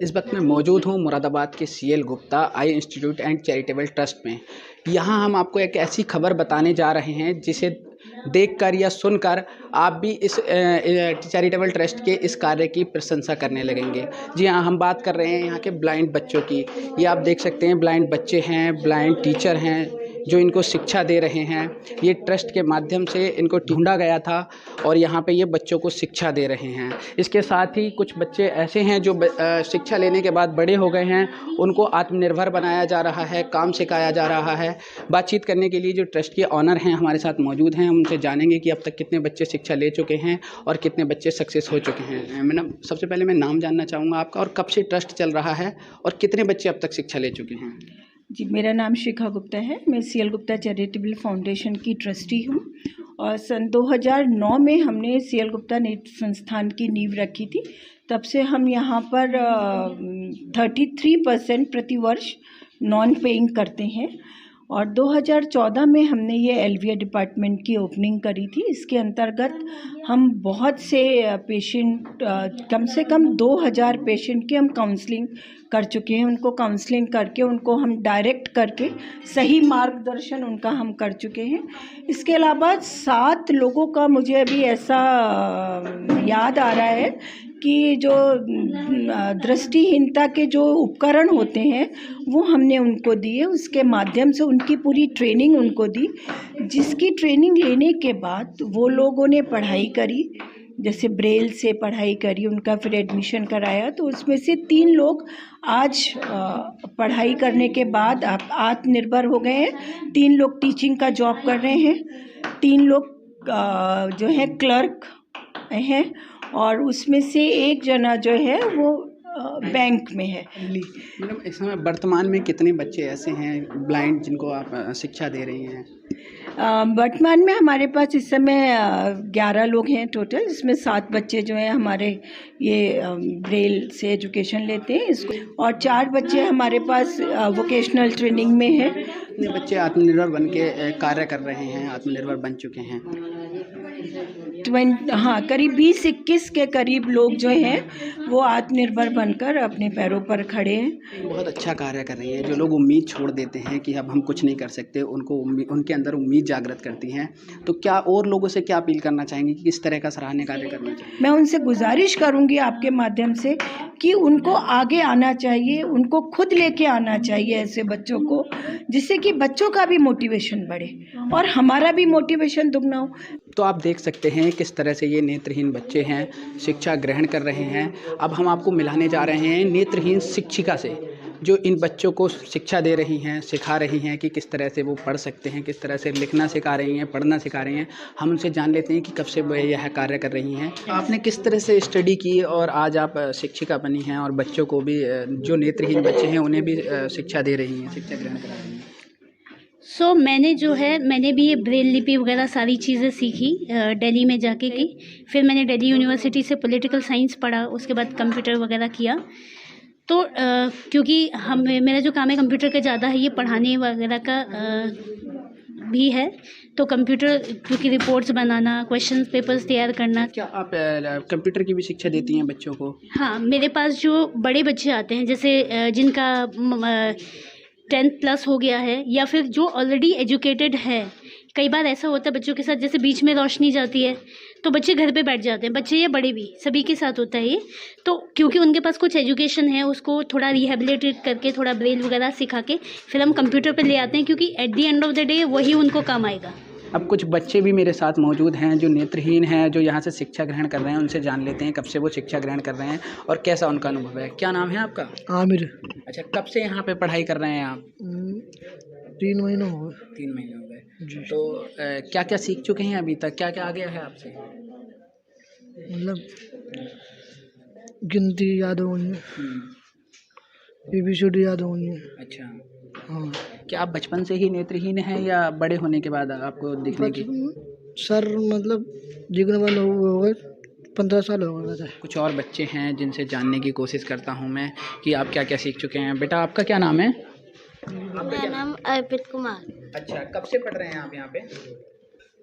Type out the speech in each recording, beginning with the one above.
इस वक्त मैं मौजूद हूँ मुरादाबाद के CL Gupta I institute and charitable trust में। यहाँ हम आपको एक ऐसी खबर बताने जा रहे हैं जिसे देखकर या सुनकर आप भी इस चैरिटेबल ट्रस्ट के इस कार्य की प्रशंसा करने लगेंगे। जी हाँ, हम बात कर रहे हैं यहाँ के ब्लाइंड बच्चों की। ये आप देख सकते हैं, ब्लाइंड बच्चे हैं, ब्लाइंड टीचर हैं जो इनको शिक्षा दे रहे हैं। ये ट्रस्ट के माध्यम से इनको ढूंढा गया था और यहाँ पे ये बच्चों को शिक्षा दे रहे हैं। इसके साथ ही कुछ बच्चे ऐसे हैं जो शिक्षा लेने के बाद बड़े हो गए हैं, उनको आत्मनिर्भर बनाया जा रहा है, काम सिखाया जा रहा है। बातचीत करने के लिए जो ट्रस्ट के ऑनर हैं हमारे साथ मौजूद हैं, हम उनसे जानेंगे कि अब तक कितने बच्चे शिक्षा ले चुके हैं और कितने बच्चे सक्सेस हो चुके हैं। मैडम, सबसे पहले मैं नाम जानना चाहूँगा आपका और कब से ट्रस्ट चल रहा है और कितने बच्चे अब तक शिक्षा ले चुके हैं? जी, मेरा नाम शिखा गुप्ता है। मैं सीएल गुप्ता चैरिटेबल फाउंडेशन की ट्रस्टी हूँ और सन 2009 में हमने सीएल गुप्ता नेत्र संस्थान की नींव रखी थी। तब से हम यहाँ पर 33% प्रतिवर्ष नॉन पेइंग करते हैं और 2014 में हमने ये एलवीए डिपार्टमेंट की ओपनिंग करी थी। इसके अंतर्गत हम बहुत से पेशेंट, कम से कम 2000 पेशेंट की हम काउंसलिंग कर चुके हैं। उनको काउंसलिंग करके उनको हम डायरेक्ट करके सही मार्गदर्शन उनका हम कर चुके हैं। इसके अलावा 7 लोगों का मुझे अभी ऐसा याद आ रहा है कि जो दृष्टिहीनता के जो उपकरण होते हैं वो हमने उनको दिए। उसके माध्यम से उनकी पूरी ट्रेनिंग उनको दी, जिसकी ट्रेनिंग लेने के बाद वो लोगों ने पढ़ाई करी, जैसे ब्रेल से पढ़ाई करी, उनका फिर एडमिशन कराया। तो उसमें से 3 लोग आज पढ़ाई करने के बाद आत्मनिर्भर हो गए हैं। 3 लोग टीचिंग का जॉब कर रहे हैं, 3 लोग जो है क्लर्क हैं और उसमें से एक जना जो है वो बैंक में है। मैडम, इस समय वर्तमान में कितने बच्चे ऐसे हैं ब्लाइंड जिनको आप शिक्षा दे रही हैं? वर्तमान में हमारे पास इस समय 11 लोग हैं टोटल, जिसमें 7 बच्चे जो हैं हमारे ये ब्रेल से एजुकेशन लेते हैं इसको, और 4 बच्चे हमारे पास वोकेशनल ट्रेनिंग में हैं। कितने बच्चे आत्मनिर्भर बन के कार्य कर रहे हैं, आत्मनिर्भर बन चुके हैं? हाँ, करीब 20-21 के करीब लोग जो हैं वो आत्मनिर्भर बनकर अपने पैरों पर खड़े हैं। बहुत अच्छा कार्य कर रही है। जो लोग उम्मीद छोड़ देते हैं कि अब हम कुछ नहीं कर सकते, उनको उनके अंदर उम्मीद जागृत करती हैं। तो क्या और लोगों से क्या अपील करना चाहेंगी कि किस तरह का सराहनीय कार्य करना चाहिए? मैं उनसे गुजारिश करूंगी आपके माध्यम से कि उनको आगे आना चाहिए, उनको खुद लेके आना चाहिए ऐसे बच्चों को, जिससे कि बच्चों का भी मोटिवेशन बढ़े और हमारा भी मोटिवेशन दुगना हो। तो आप देख सकते हैं किस तरह से ये नेत्रहीन बच्चे हैं शिक्षा ग्रहण कर रहे हैं। अब हम आपको मिलाने जा रहे हैं नेत्रहीन शिक्षिका से, जो इन बच्चों को शिक्षा दे रही हैं, सिखा रही हैं कि किस तरह से वो पढ़ सकते हैं, किस तरह से लिखना सिखा रही हैं, पढ़ना सिखा रही हैं। हम उनसे जान लेते हैं कि कब से वो यह कार्य कर रही हैं। आपने किस तरह से स्टडी की और आज आप शिक्षिका बनी हैं और बच्चों को भी, जो नेत्रहीन बच्चे हैं उन्हें भी शिक्षा दे रही हैं, शिक्षा ग्रहण करा रही हैं? मैंने भी ये ब्रेल लिपि वगैरह सारी चीज़ें सीखी दिल्ली में जाके की। फिर मैंने दिल्ली यूनिवर्सिटी से पॉलिटिकल साइंस पढ़ा, उसके बाद कंप्यूटर वगैरह किया। तो क्योंकि मेरा जो काम है कंप्यूटर का ज़्यादा है, ये पढ़ाने वगैरह का भी है। तो कंप्यूटर, क्योंकि रिपोर्ट्स बनाना, क्वेश्चन पेपर्स तैयार करना। क्या आप कंप्यूटर की भी शिक्षा देती हैं बच्चों को? हाँ, मेरे पास जो बड़े बच्चे आते हैं, जैसे जिनका 10th प्लस हो गया है या फिर जो ऑलरेडी एजुकेटेड है। कई बार ऐसा होता है बच्चों के साथ, जैसे बीच में रोशनी जाती है तो बच्चे घर पे बैठ जाते हैं, बच्चे या बड़े भी, सभी के साथ होता है ये। तो क्योंकि उनके पास कुछ एजुकेशन है, उसको थोड़ा रिहेबिलिटेट करके, थोड़ा ब्रेल वगैरह सिखा के फिर हम कंप्यूटर पे ले आते हैं, क्योंकि at the end of the day वही उनको काम आएगा। अब कुछ बच्चे भी मेरे साथ मौजूद हैं जो नेत्रहीन हैं, जो यहाँ से शिक्षा ग्रहण कर रहे हैं। उनसे जान लेते हैं कब से वो शिक्षा ग्रहण कर रहे हैं और कैसा उनका अनुभव है। क्या नाम है आपका? आमिर। अच्छा, कब से यहाँ पे पढ़ाई कर रहे हैं आप? 3 महीने हो गए। 3 महीने हो गए। तो क्या क्या सीख चुके हैं अभी तक? क्या क्या आ गया है आपसे? मतलब गिनती याद होनी है, ABCD याद होनी है। अच्छा, हाँ। क्या आप बचपन से ही नेत्रहीन हैं या बड़े होने के बाद आपको दिखने की? सर मतलब दिखने वाले हो गए 15 साल हो गए। कुछ और बच्चे हैं जिनसे जानने की कोशिश करता हूँ मैं कि आप क्या क्या सीख चुके हैं। बेटा, आपका क्या नाम है? मेरा नाम अर्पित कुमार। अच्छा, कब से पढ़ रहे हैं आप यहाँ पे?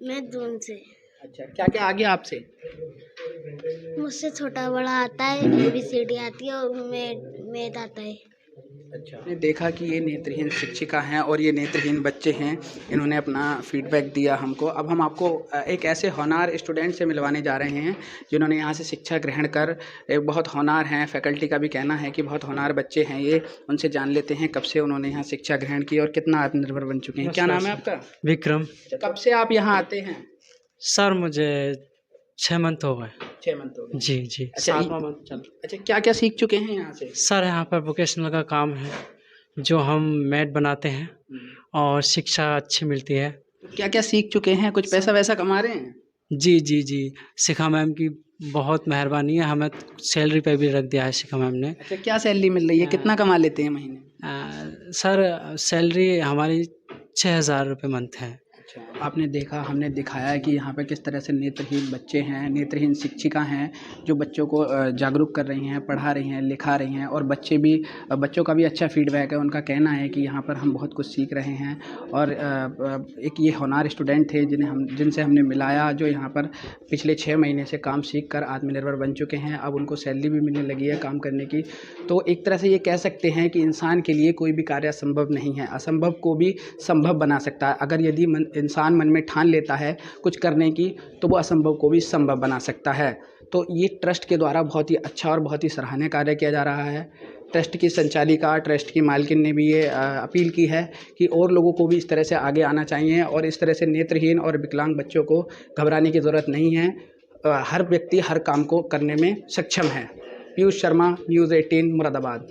मैं जून से। अच्छा, क्या क्या आ गया आपसे? मुझसे छोटा बड़ा आता है, ABCD आती है और मैथ आता है। अच्छा, आपने देखा कि ये नेत्रहीन शिक्षिका हैं और ये नेत्रहीन बच्चे हैं, इन्होंने अपना फीडबैक दिया हमको। अब हम आपको एक ऐसे होनहार स्टूडेंट से मिलवाने जा रहे हैं जिन्होंने यहाँ से शिक्षा ग्रहण कर एक बहुत होनहार हैं, फैकल्टी का भी कहना है कि बहुत होनहार बच्चे हैं ये। उनसे जान लेते हैं कब से उन्होंने यहाँ शिक्षा ग्रहण की और कितना आत्मनिर्भर बन चुके हैं। क्या नाम है आपका? विक्रम। कब से आप यहाँ आते हैं? सर मुझे 6 मंथ हो गए। 6 मंथ हो गए। जी जी। अच्छा, 7वां मंथ चल। अच्छा, क्या क्या सीख चुके हैं यहाँ से? सर यहाँ पर वोकेशनल का काम है जो हम मैट बनाते हैं और शिक्षा अच्छी मिलती है। क्या क्या सीख चुके हैं? कुछ पैसा वैसा कमा रहे हैं? जी जी जी। शिखा मैम की बहुत मेहरबानी है, हमें सैलरी पे भी रख दिया है शिखा मैम ने। अच्छा, क्या सैलरी मिल रही है? कितना कमा लेते हैं महीने? सर सैलरी हमारी 6,000 रुपये मंथ है। अच्छा, आपने देखा, हमने दिखाया कि यहाँ पे किस तरह से नेत्रहीन बच्चे हैं, नेत्रहीन शिक्षिका हैं जो बच्चों को जागरूक कर रही हैं, पढ़ा रही हैं, लिखा रही हैं और बच्चों का भी अच्छा फीडबैक है। उनका कहना है कि यहाँ पर हम बहुत कुछ सीख रहे हैं और एक ये होनहार स्टूडेंट थे जिनसे हमने मिलाया, जो यहाँ पर पिछले 6 महीने से काम सीख कर आत्मनिर्भर बन चुके हैं। अब उनको सैलरी भी मिलने लगी है काम करने की। तो एक तरह से ये कह सकते हैं कि इंसान के लिए कोई भी कार्य असंभव नहीं है, असंभव को भी संभव बना सकता है। अगर यदि इंसान मन में ठान लेता है कुछ करने की, तो वो असंभव को भी संभव बना सकता है। तो ये ट्रस्ट के द्वारा बहुत ही अच्छा और बहुत ही सराहनीय कार्य किया जा रहा है। ट्रस्ट की संचालिका, ट्रस्ट की मालकिन ने भी ये अपील की है कि और लोगों को भी इस तरह से आगे आना चाहिए और इस तरह से नेत्रहीन और विकलांग बच्चों को घबराने की ज़रूरत नहीं है। हर व्यक्ति हर काम को करने में सक्षम है। पीयूष शर्मा, न्यूज़ 18 मुरादाबाद।